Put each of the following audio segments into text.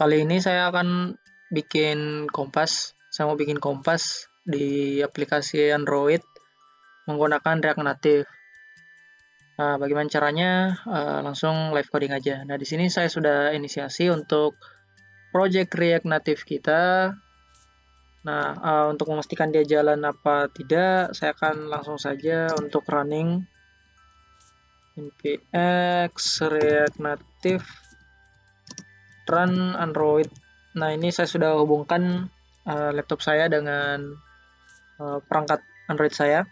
Kali ini saya akan bikin kompas. Saya mau bikin kompas di aplikasi Android menggunakan React Native. Nah, bagaimana caranya? Langsung live coding aja. Nah, di sini saya sudah inisiasi untuk project React Native kita. Nah, untuk memastikan dia jalan apa tidak, saya akan langsung saja untuk running npx React Native run Android. Nah, ini saya sudah hubungkan laptop saya dengan perangkat Android saya.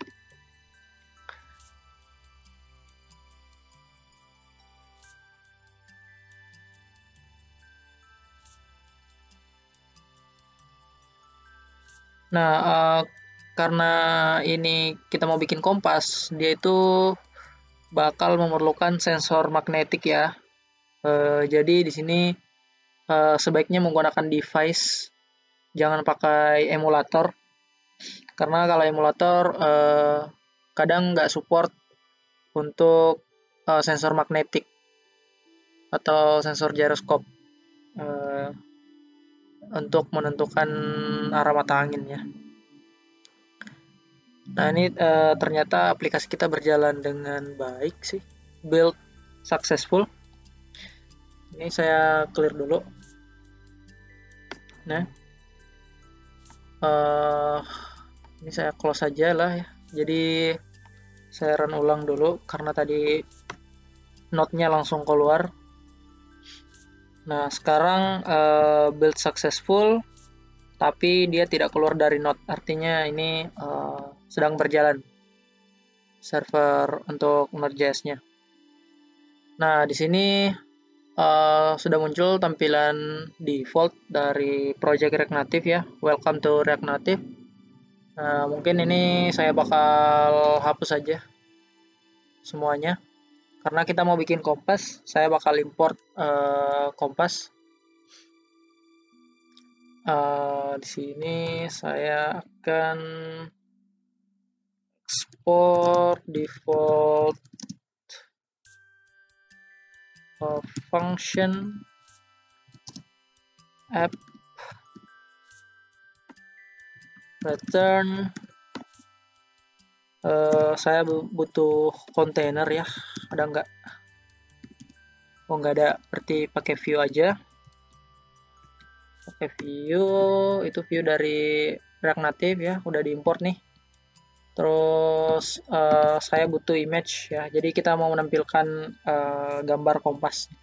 Nah, karena ini kita mau bikin kompas, dia itu bakal memerlukan sensor magnetik ya. Jadi di sini sebaiknya menggunakan device, jangan pakai emulator. Karena kalau emulator kadang nggak support untuk sensor magnetik atau sensor gyroscope untuk menentukan arah mata angin ya. Nah, ini ternyata aplikasi kita berjalan dengan baik sih. Build successful. Ini saya clear dulu. Nah, ini saya close saja lah ya. Jadi saya run ulang dulu karena tadi node-nya langsung keluar. Nah, sekarang build successful, tapi dia tidak keluar dari node. Artinya ini sedang berjalan server untuk Node.js-nya. Nah, di sini sudah muncul tampilan default dari project React Native ya. Welcome to React Native. Nah, mungkin ini saya bakal hapus saja semuanya. Karena kita mau bikin kompas, saya bakal import kompas. Di sini saya akan export default function app return. Saya butuh kontainer ya, ada nggak? Oh, nggak ada, berarti pakai view aja. Pakai view, itu view dari React Native ya, udah diimport nih. Terus saya butuh image ya, jadi kita mau menampilkan gambar kompas.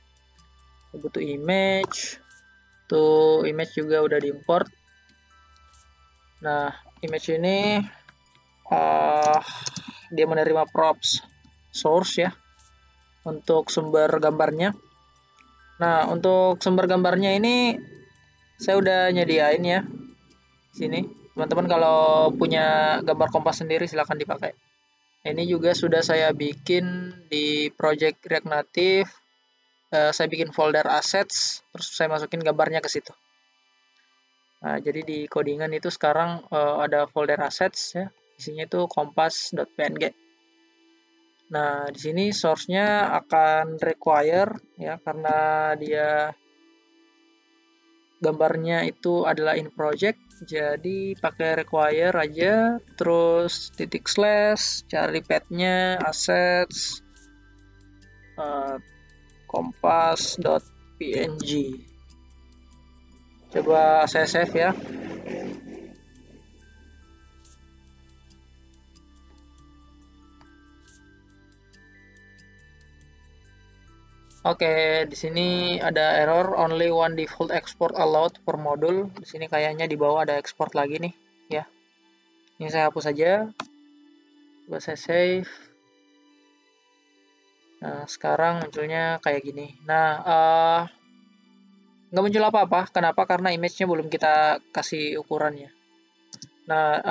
Saya butuh image, tuh image juga udah diimport. Nah, image ini dia menerima props source ya untuk sumber gambarnya. Nah, untuk sumber gambarnya ini saya udah nyediain ya sini. Teman-teman kalau punya gambar kompas sendiri silahkan dipakai. Ini juga sudah saya bikin di project React Native. Saya bikin folder assets, terus saya masukin gambarnya ke situ. Nah, jadi di codingan itu sekarang ada folder assets ya, isinya itu kompas.png. Nah, di sini source-nya akan require ya, karena dia gambarnya itu adalah in project, jadi pakai require aja, terus titik slash, cari path-nya, assets, kompas.png. Coba saya save ya. Oke, di sini ada error only one default export allowed per module. Di sini kayaknya di bawah ada export lagi nih, ya. Ini saya hapus aja. Coba saya save. Nah, sekarang munculnya kayak gini. Nah, nggak muncul apa-apa. Kenapa? Karena image-nya belum kita kasih ukurannya. Nah,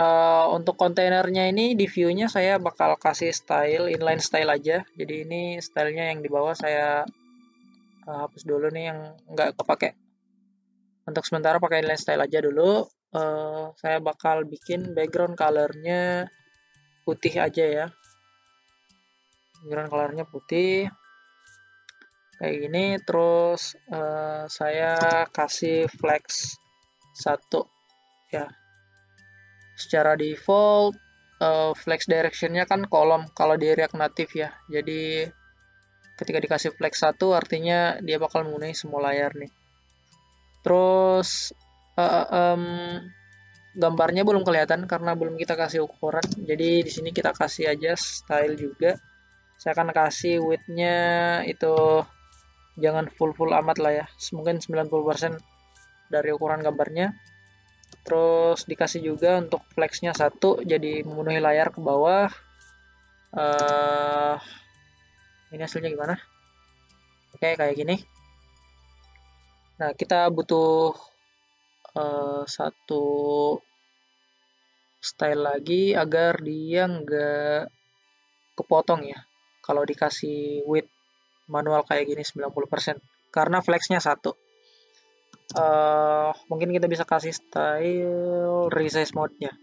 untuk kontainernya ini di view-nya saya bakal kasih style, inline style aja. Jadi ini stylenya yang di bawah saya hapus dulu nih yang nggak kepake. Untuk sementara pakai inline style aja dulu. Saya bakal bikin background color-nya putih aja ya. Background color-nya putih. kayak gini. Terus saya kasih flex 1 ya. Secara default flex directionnya kan kolom kalau di React Native ya. Jadi ketika dikasih flex 1 artinya dia bakal memenuhi semua layar nih. Terus gambarnya belum kelihatan karena belum kita kasih ukuran. Jadi di sini kita kasih aja style juga. Saya akan kasih width-nya itu jangan full amat lah ya. Mungkin 90% dari ukuran gambarnya. Terus dikasih juga untuk flex-nya 1 jadi memenuhi layar ke bawah. Ini hasilnya gimana? Oke, kayak gini. Nah, kita butuh satu style lagi agar dia nggak kepotong ya. Kalau dikasih width manual kayak gini 90%. Karena flexnya 1. Mungkin kita bisa kasih style resize mode-nya.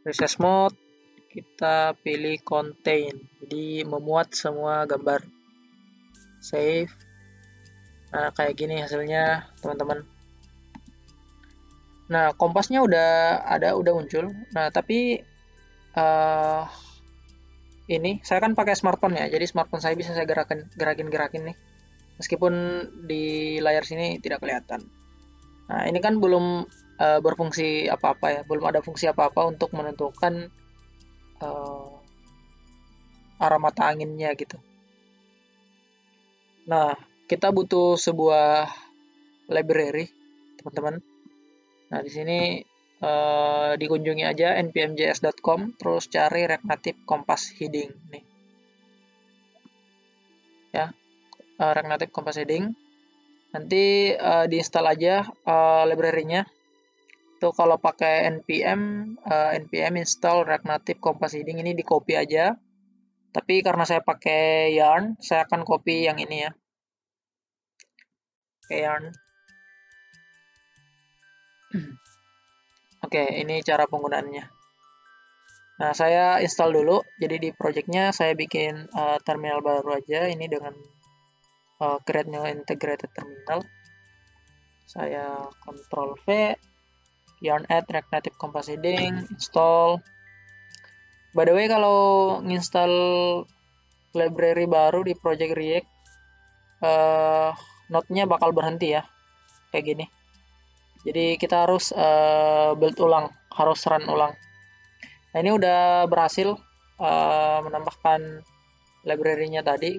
Resize mode kita pilih contain. Jadi memuat semua gambar. Save. Nah, kayak gini hasilnya, teman-teman. Nah, kompasnya udah ada, udah muncul. Nah, tapi ini saya kan pakai smartphone ya. Jadi smartphone saya bisa saya gerakin nih. Meskipun di layar sini tidak kelihatan. Nah, ini kan belum berfungsi apa-apa ya. Belum ada fungsi apa-apa untuk menentukan arah mata anginnya gitu. Nah, kita butuh sebuah library, teman-teman. Nah, di sini dikunjungi aja npmjs.com, terus cari React Native Compass Heading nih. Ya, React Native Compass Heading. Nanti diinstal aja library-nya. Itu kalau pakai npm install React Native Compass Heading, ini di copy aja. Tapi karena saya pakai Yarn, saya akan copy yang ini ya. Pakai Yarn. Oke, ini cara penggunaannya. Nah, saya install dulu. Jadi di projectnya saya bikin terminal baru aja. Ini dengan create new integrated terminal. Saya Ctrl V, Yarn add React Native Compass Heading, install. By the way, kalau nginstal library baru di project React, node-nya bakal berhenti ya, kayak gini. Jadi kita harus build ulang, harus run ulang. Nah, ini udah berhasil menambahkan library-nya tadi.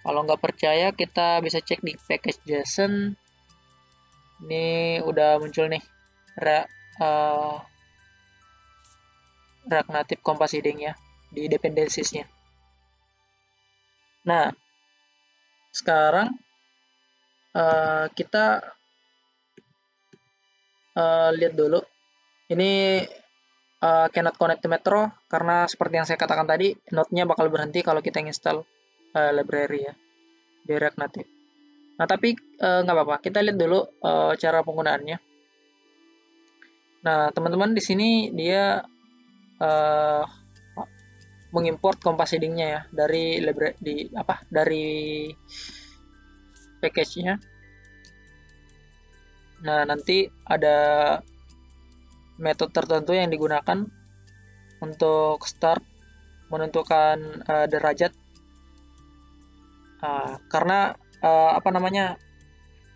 Kalau nggak percaya, kita bisa cek di package.json. Ini udah muncul nih React Native Compass Heading ya di dependencies-nya. Nah, sekarang kita lihat dulu. Ini cannot connect to Metro karena seperti yang saya katakan tadi, node-nya bakal berhenti kalau kita install library ya di React Native. Nah, tapi nggak apa-apa. Kita lihat dulu cara penggunaannya. Nah, teman-teman di sini dia mengimport Compass Heading-nya ya dari dari package-nya. Nah, nanti ada metode tertentu yang digunakan untuk start menentukan derajat karena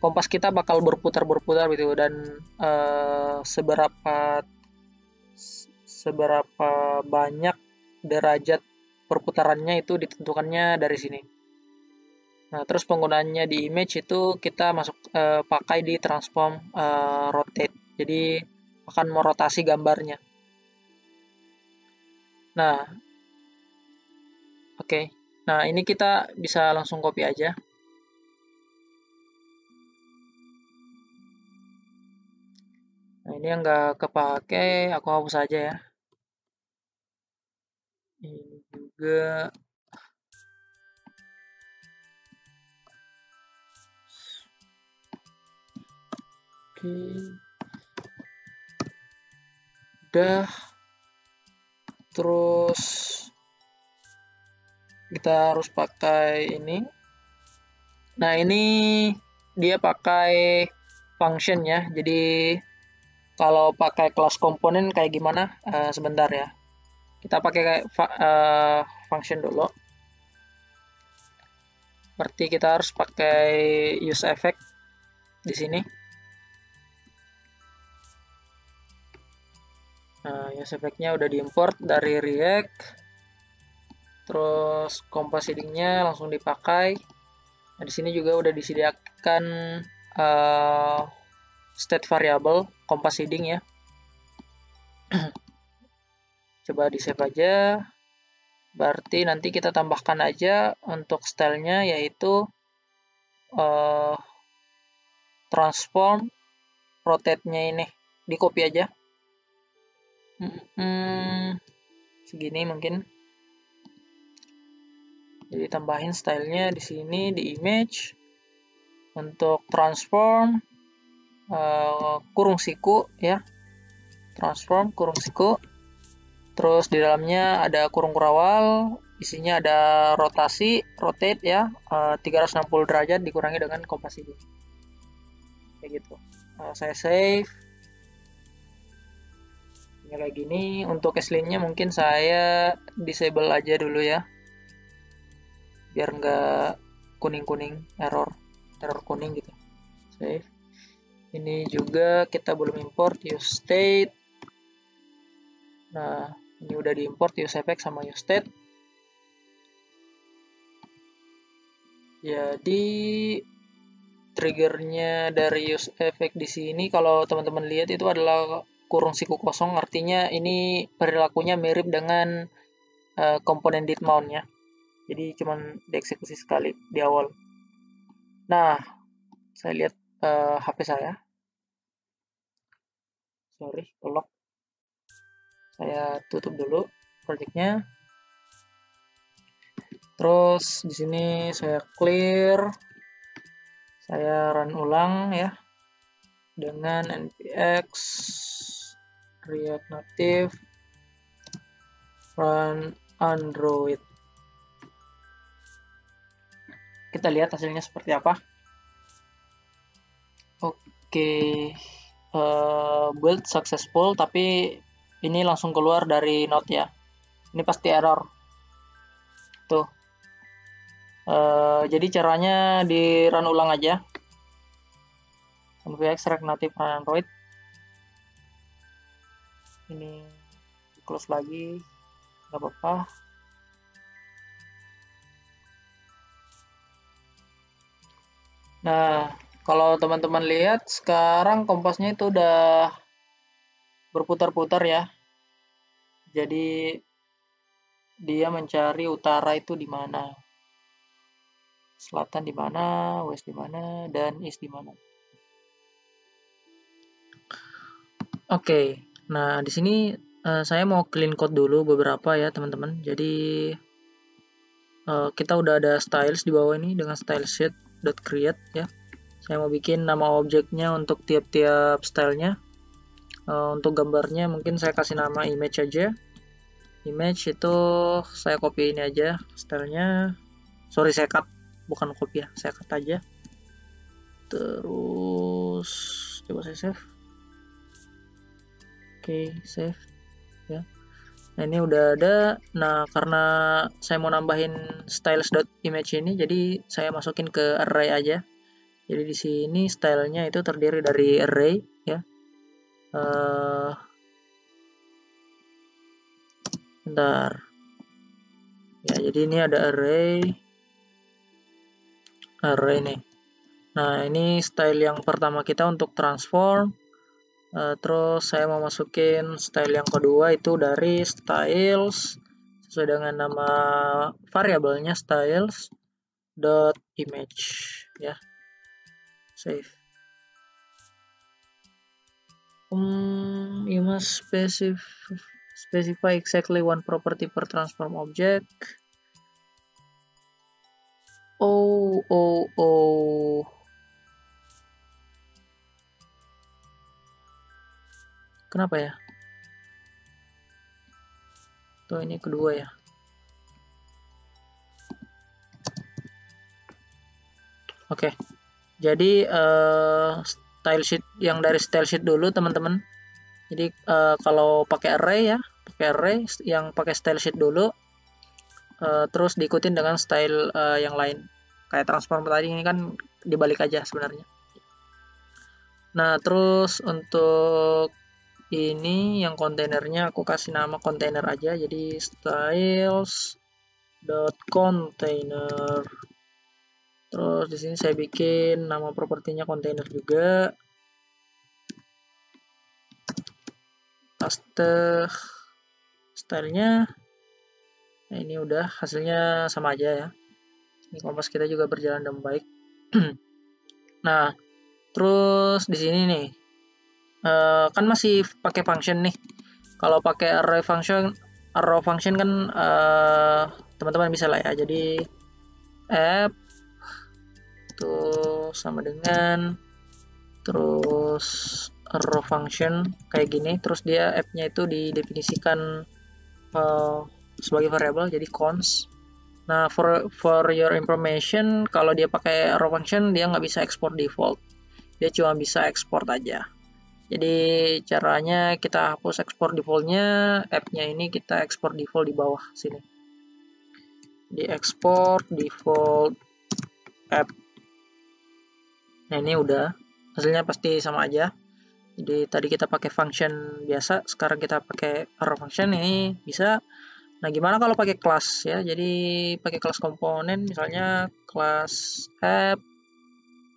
kompas kita bakal berputar gitu dan seberapa banyak derajat perputarannya itu ditentukannya dari sini. Nah, terus penggunaannya di image itu kita pakai di transform rotate. Jadi akan merotasi gambarnya. Nah, oke. Nah, ini kita bisa langsung copy aja. Nah, ini yang nggak kepake, aku hapus aja ya. Ini juga. Oke. Udah. Terus kita harus pakai ini. Nah, ini dia pakai function ya. Jadi kalau pakai kelas komponen kayak gimana? Sebentar ya. Kita pakai kayak function dulu. Berarti kita harus pakai use effect di sini. Nah, use effect-nya udah diimport dari React. Terus compositing-nya langsung dipakai. Nah, di sini juga udah disediakan state variable compositing ya. Coba di save aja. Berarti nanti kita tambahkan aja untuk stylenya yaitu transform rotate-nya ini. Di copy aja. Segini mungkin. Jadi tambahin stylenya di sini di image. Untuk transform kurung siku ya. Transform kurung siku. Terus di dalamnya ada kurung kurawal, isinya ada rotasi, rotate ya, 360 derajat dikurangi dengan kompas ini. Kayak gitu. Saya save. Ini kayak gini. Untuk aslinya mungkin saya disable aja dulu ya. Biar nggak kuning-kuning error kuning gitu. Save. Ini juga kita belum import use state. Nah, ini udah diimport use effect sama use state. Jadi triggernya dari use effect di sini kalau teman-teman lihat itu adalah kurung siku kosong, artinya ini perilakunya mirip dengan komponen did mount ya. Jadi cuman dieksekusi sekali di awal. Nah, saya lihat HP saya. Sorry, lock. Saya tutup dulu projectnya. Terus di sini saya clear, saya run ulang ya dengan npx react native run android. Kita lihat hasilnya seperti apa. Oke, build successful, tapi ini langsung keluar dari node ya. Ini pasti error. Tuh. Jadi caranya di run ulang aja. npx react native run android. Ini close lagi, nggak apa-apa. Nah, kalau teman-teman lihat sekarang kompasnya itu udah berputar-putar ya. Jadi dia mencari utara itu di mana, selatan di mana, west di mana, dan east di mana. Oke, nah di sini saya mau clean code dulu beberapa ya teman-teman. Jadi kita udah ada styles di bawah ini dengan stylesheet.create ya. Saya mau bikin nama objeknya untuk tiap-tiap stylenya. Untuk gambarnya mungkin saya kasih nama image aja. Image itu saya copy ini aja stylenya. Sorry, saya cut, bukan copy ya, saya cut aja. Terus coba saya save. Oke, save ya. Nah, ini udah ada. Nah, karena saya mau nambahin styles.image ini, jadi saya masukin ke array aja. Jadi di sini stylenya itu terdiri dari array ya. Bentar. Ya, jadi ini ada array nih. Nah, ini style yang pertama kita untuk transform. Terus saya mau masukin style yang kedua itu dari styles sesuai dengan nama variabelnya styles dot image ya. Save. You must specify exactly one property per transform object. Oh. Kenapa ya? Tuh ini kedua ya. Oke. Jadi style sheet yang dari style sheet dulu teman-teman. Jadi kalau pakai array ya, pakai array yang pakai style sheet dulu, terus diikutin dengan style yang lain. Kayak transform tadi ini kan dibalik aja sebenarnya. Nah, terus untuk ini yang kontainernya aku kasih nama kontainer aja. Jadi styles.container. Terus di sini saya bikin nama propertinya kontainer juga. Paste stylenya. Nah, ini udah hasilnya sama aja ya. Ini kompas kita juga berjalan dengan baik. Nah, terus di sini nih kan masih pakai function nih. Kalau pakai array function kan teman-teman bisa lah ya. Jadi app itu sama dengan terus arrow function kayak gini, terus dia app-nya itu didefinisikan sebagai variabel jadi const. Nah, for your information, kalau dia pakai arrow function dia nggak bisa export default, dia cuma bisa export aja. Jadi caranya kita hapus export defaultnya, app-nya ini kita export default di bawah sini, di export default app. Nah, ini udah hasilnya pasti sama aja. Jadi tadi kita pakai function biasa, sekarang kita pakai arrow function, ini bisa. Nah, gimana kalau pakai kelas ya? Jadi pakai kelas komponen, misalnya kelas app,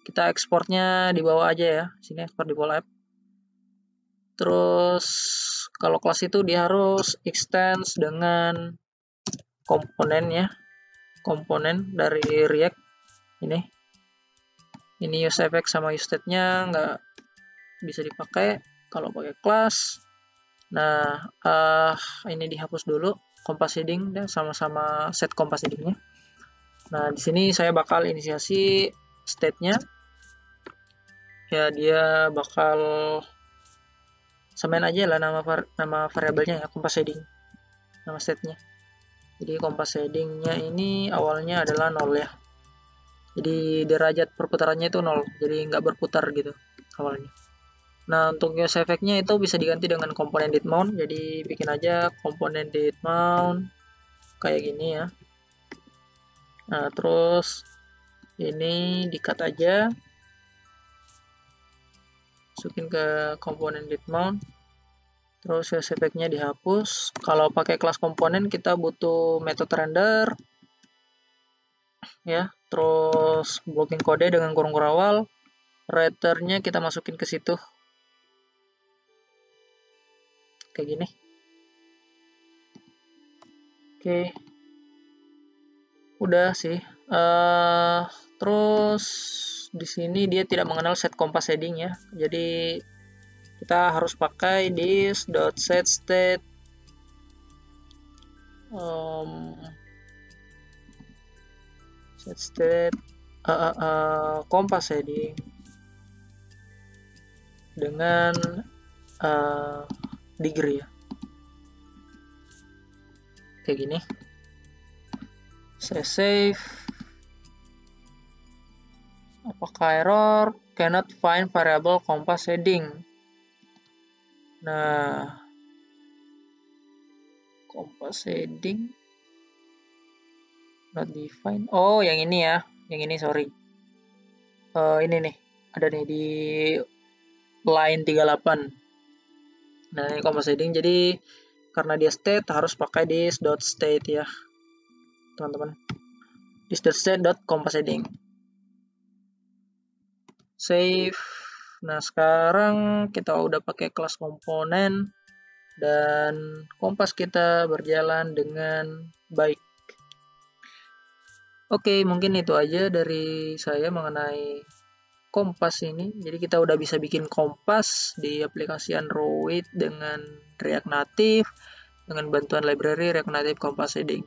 kita ekspornya di bawah aja ya. Sini ekspor di bawah app. Terus kalau kelas itu dia harus extends dengan komponen ya. Komponen dari React ini. Ini useEffect sama useState-nya nggak bisa dipakai kalau pakai kelas. Nah, ini dihapus dulu kompas heading dan sama-sama set kompas headingnya. Nah, di sini saya bakal inisiasi state-nya. Ya, dia bakal samain aja lah nama variabelnya ya, kompas heading. Nama state-nya. Jadi kompas heading-nya ini awalnya adalah 0 ya. Jadi derajat perputarannya itu 0, jadi nggak berputar gitu awalnya. Nah, untuk useEffect-nya itu bisa diganti dengan komponen didMount. Jadi bikin aja komponen didMount kayak gini ya. Nah, terus ini di-cut aja, masukin ke komponen didMount. Terus useEffect-nya dihapus. Kalau pakai kelas komponen kita butuh metode render ya. Terus blocking kode dengan kurung awal, writer-nya kita masukin ke situ kayak gini. Oke, udah sih. Terus di sini dia tidak mengenal set kompas heading ya, jadi kita harus pakai this.setState setState kompas heading dengan degree ya, kayak gini. Saya save. Apakah error? Cannot find variable kompas heading. Nah, kompas heading not defined. Oh, yang ini ya, yang ini sorry. Ini nih, ada nih di line 38. Nah, ini kompas heading, jadi karena dia state harus pakai this.state ya teman-teman, this.state.kompas heading. Save. Nah, sekarang kita udah pakai kelas komponen dan kompas kita berjalan dengan baik. Oke, mungkin itu aja dari saya mengenai kompas ini. Jadi kita udah bisa bikin kompas di aplikasi Android dengan React Native dengan bantuan library React Native Kompas Heading.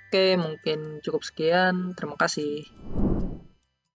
Oke, mungkin cukup sekian. Terima kasih.